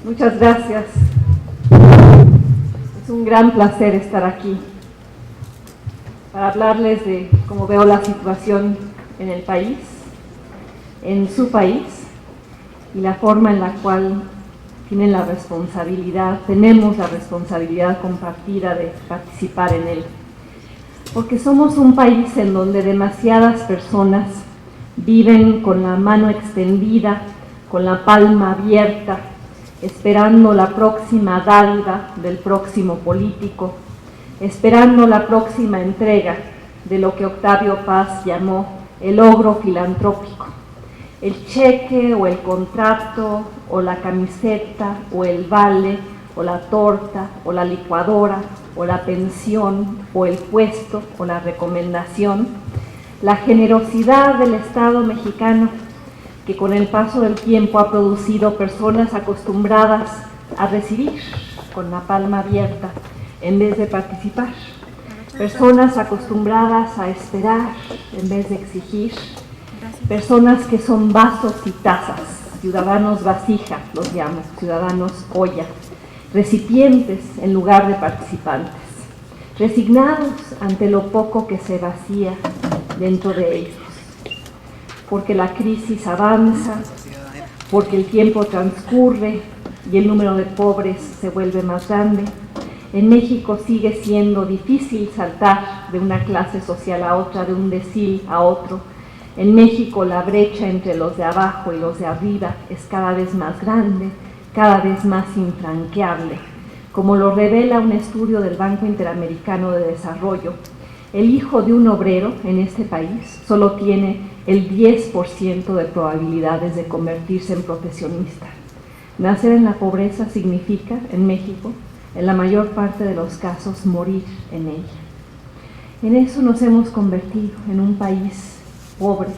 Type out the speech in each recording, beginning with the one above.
Muchas gracias. Es un gran placer estar aquí para hablarles de cómo veo la situación en el país, en su país, y la forma en la cual tenemos la responsabilidad compartida de participar en él. Porque somos un país en donde demasiadas personas viven con la mano extendida, con la palma abierta, esperando la próxima dádiva del próximo político, esperando la próxima entrega de lo que Octavio Paz llamó el logro filantrópico, el cheque o el contrato o la camiseta o el vale o la torta o la licuadora o la pensión o el puesto o la recomendación, la generosidad del Estado mexicano que con el paso del tiempo ha producido personas acostumbradas a recibir con la palma abierta en vez de participar, personas acostumbradas a esperar en vez de exigir, personas que son vasos y tazas, ciudadanos vasija, los llamo, ciudadanos olla, recipientes en lugar de participantes, resignados ante lo poco que se vacía dentro de ellos, porque la crisis avanza, porque el tiempo transcurre y el número de pobres se vuelve más grande. En México sigue siendo difícil saltar de una clase social a otra, de un decil a otro. En México la brecha entre los de abajo y los de arriba es cada vez más grande, cada vez más infranqueable. Como lo revela un estudio del Banco Interamericano de Desarrollo, el hijo de un obrero en este país solo tiene el 10% de probabilidades de convertirse en profesionista. Nacer en la pobreza significa, en México, en la mayor parte de los casos, morir en ella. En eso nos hemos convertido, en un país pobre,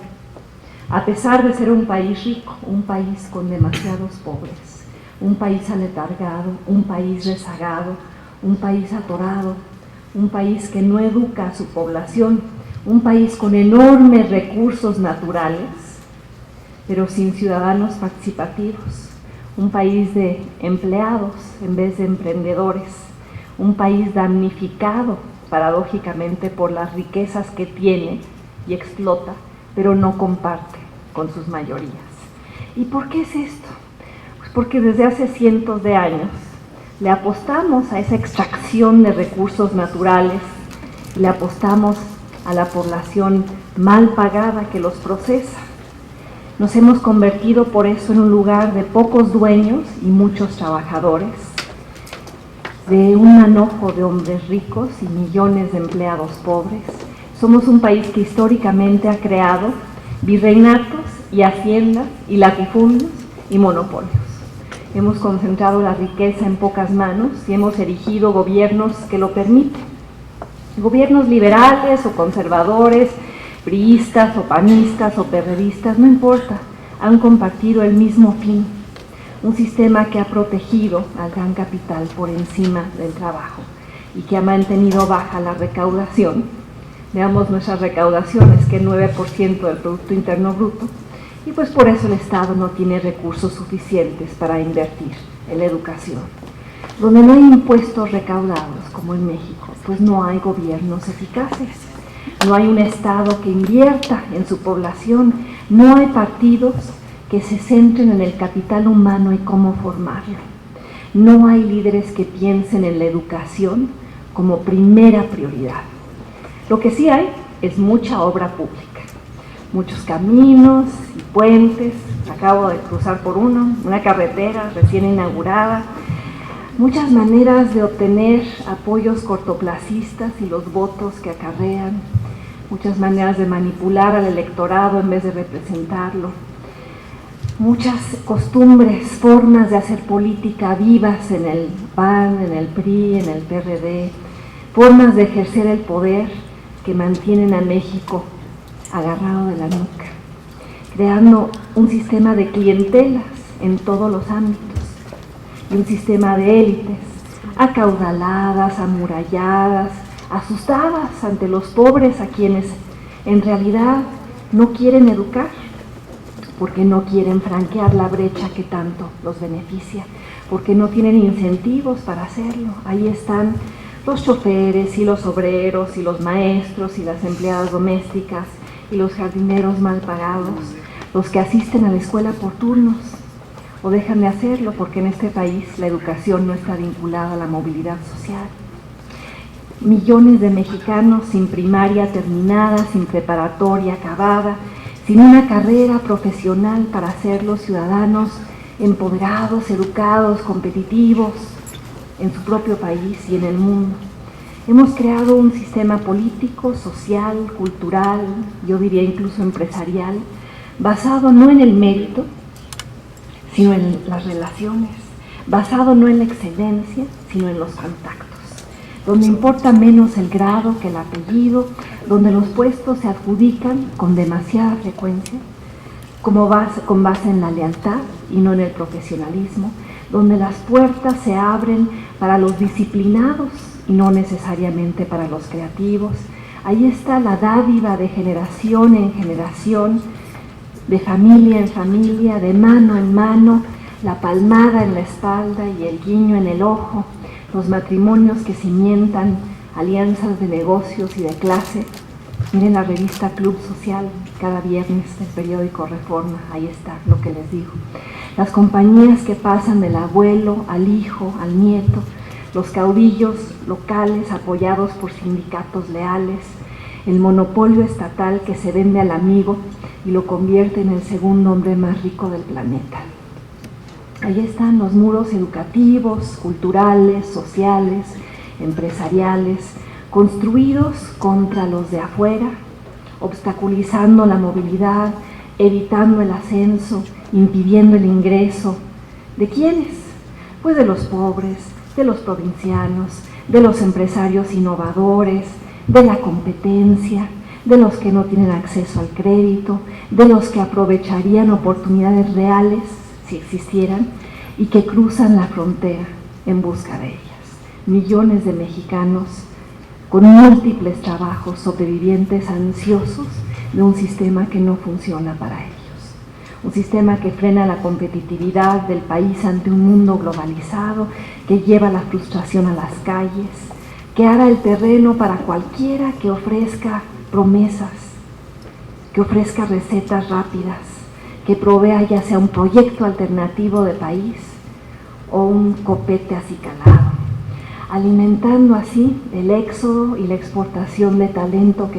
a pesar de ser un país rico, un país con demasiados pobres, un país aletargado, un país rezagado, un país atorado, un país que no educa a su población, un país con enormes recursos naturales, pero sin ciudadanos participativos, un país de empleados en vez de emprendedores, un país damnificado paradójicamente por las riquezas que tiene y explota, pero no comparte con sus mayorías. ¿Y por qué es esto? Pues porque desde hace cientos de años le apostamos a esa extracción de recursos naturales, le apostamos a la población mal pagada que los procesa. Nos hemos convertido por eso en un lugar de pocos dueños y muchos trabajadores, de un manojo de hombres ricos y millones de empleados pobres. Somos un país que históricamente ha creado virreinatos y haciendas y latifundios y monopolios. Hemos concentrado la riqueza en pocas manos y hemos erigido gobiernos que lo permiten. Gobiernos liberales o conservadores, priistas o panistas o perredistas, no importa, han compartido el mismo fin, un sistema que ha protegido al gran capital por encima del trabajo y que ha mantenido baja la recaudación. Veamos nuestras recaudaciones, que es 9% del Producto Interno Bruto, y pues por eso el Estado no tiene recursos suficientes para invertir en la educación. Donde no hay impuestos recaudados, como en México, pues no hay gobiernos eficaces, no hay un Estado que invierta en su población, no hay partidos que se centren en el capital humano y cómo formarlo. No hay líderes que piensen en la educación como primera prioridad. Lo que sí hay es mucha obra pública, muchos caminos y puentes, acabo de cruzar por uno, una carretera recién inaugurada, muchas maneras de obtener apoyos cortoplacistas y los votos que acarrean, muchas maneras de manipular al electorado en vez de representarlo, muchas costumbres, formas de hacer política vivas en el PAN, en el PRI, en el PRD, formas de ejercer el poder que mantienen a México agarrado de la nuca, creando un sistema de clientelas en todos los ámbitos y un sistema de élites acaudaladas, amuralladas, asustadas ante los pobres a quienes en realidad no quieren educar, porque no quieren franquear la brecha que tanto los beneficia, porque no tienen incentivos para hacerlo. Ahí están los choferes y los obreros y los maestros y las empleadas domésticas y los jardineros mal pagados, los que asisten a la escuela por turnos o dejan de hacerlo porque en este país la educación no está vinculada a la movilidad social. Millones de mexicanos sin primaria terminada, sin preparatoria acabada, sin una carrera profesional para hacerlos ciudadanos empoderados, educados, competitivos en su propio país y en el mundo. Hemos creado un sistema político, social, cultural, yo diría incluso empresarial, basado no en el mérito, sino en las relaciones, basado no en la excelencia, sino en los contactos, donde importa menos el grado que el apellido, donde los puestos se adjudican con demasiada frecuencia, con base en la lealtad y no en el profesionalismo, donde las puertas se abren para los disciplinados y no necesariamente para los creativos. Ahí está la dádiva de generación en generación, de familia en familia, de mano en mano, la palmada en la espalda y el guiño en el ojo, los matrimonios que cimientan alianzas de negocios y de clase. Miren la revista Club Social, cada viernes del periódico Reforma, ahí está lo que les digo. Las compañías que pasan del abuelo al hijo, al nieto, los caudillos locales apoyados por sindicatos leales, el monopolio estatal que se vende al amigo y lo convierte en el segundo hombre más rico del planeta. Ahí están los muros educativos, culturales, sociales, empresariales, construidos contra los de afuera, obstaculizando la movilidad, evitando el ascenso, impidiendo el ingreso. ¿De quiénes? Pues de los pobres, de los provincianos, de los empresarios innovadores, de la competencia, de los que no tienen acceso al crédito, de los que aprovecharían oportunidades reales, si existieran, y que cruzan la frontera en busca de ellas. Millones de mexicanos con múltiples trabajos, sobrevivientes ansiosos de un sistema que no funciona para ellos. Un sistema que frena la competitividad del país ante un mundo globalizado, que lleva la frustración a las calles, que ara el terreno para cualquiera que ofrezca promesas, que ofrezca recetas rápidas, que provea ya sea un proyecto alternativo de país o un copete acicalado, alimentando así el éxodo y la exportación de talento que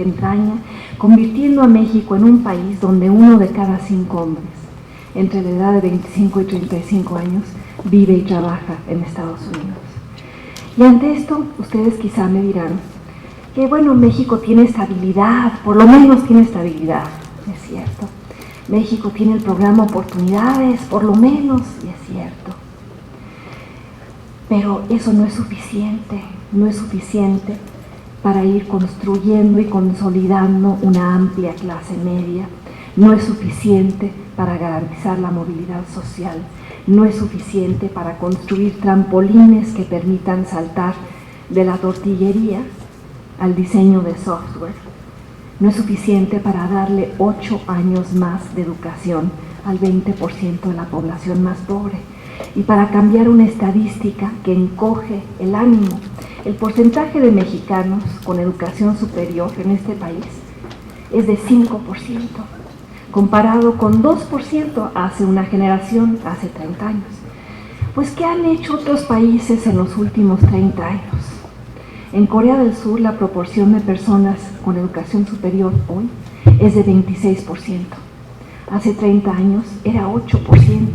entraña, convirtiendo a México en un país donde 1 de cada 5 hombres, entre la edad de 25 y 35 años, vive y trabaja en Estados Unidos. Y ante esto, ustedes quizá me dirán que, bueno, México tiene estabilidad, por lo menos tiene estabilidad, es cierto. México tiene el programa Oportunidades, por lo menos, y es cierto. Pero eso no es suficiente para ir construyendo y consolidando una amplia clase media, no es suficiente para garantizar la movilidad social, no es suficiente para construir trampolines que permitan saltar de la tortillería al diseño de software, no es suficiente para darle 8 años más de educación al 20% de la población más pobre y para cambiar una estadística que encoge el ánimo. El porcentaje de mexicanos con educación superior en este país es de 5%, comparado con 2% hace una generación, hace 30 años. Pues, ¿qué han hecho otros países en los últimos 30 años? En Corea del Sur, la proporción de personas con educación superior hoy es de 26%. Hace 30 años era 8%.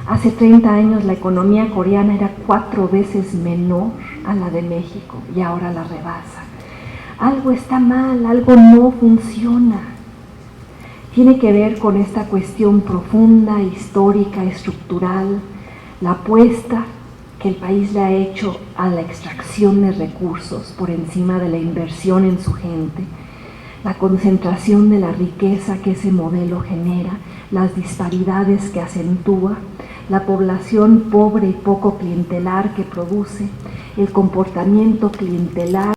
Hace 30 años la economía coreana era 4 veces menor a la de México y ahora la rebasa. Algo está mal, algo no funciona. Tiene que ver con esta cuestión profunda, histórica, estructural, la apuesta que el país le ha hecho a la extracción de recursos por encima de la inversión en su gente, la concentración de la riqueza que ese modelo genera, las disparidades que acentúa, la población pobre y poco clientelar que produce, el comportamiento clientelar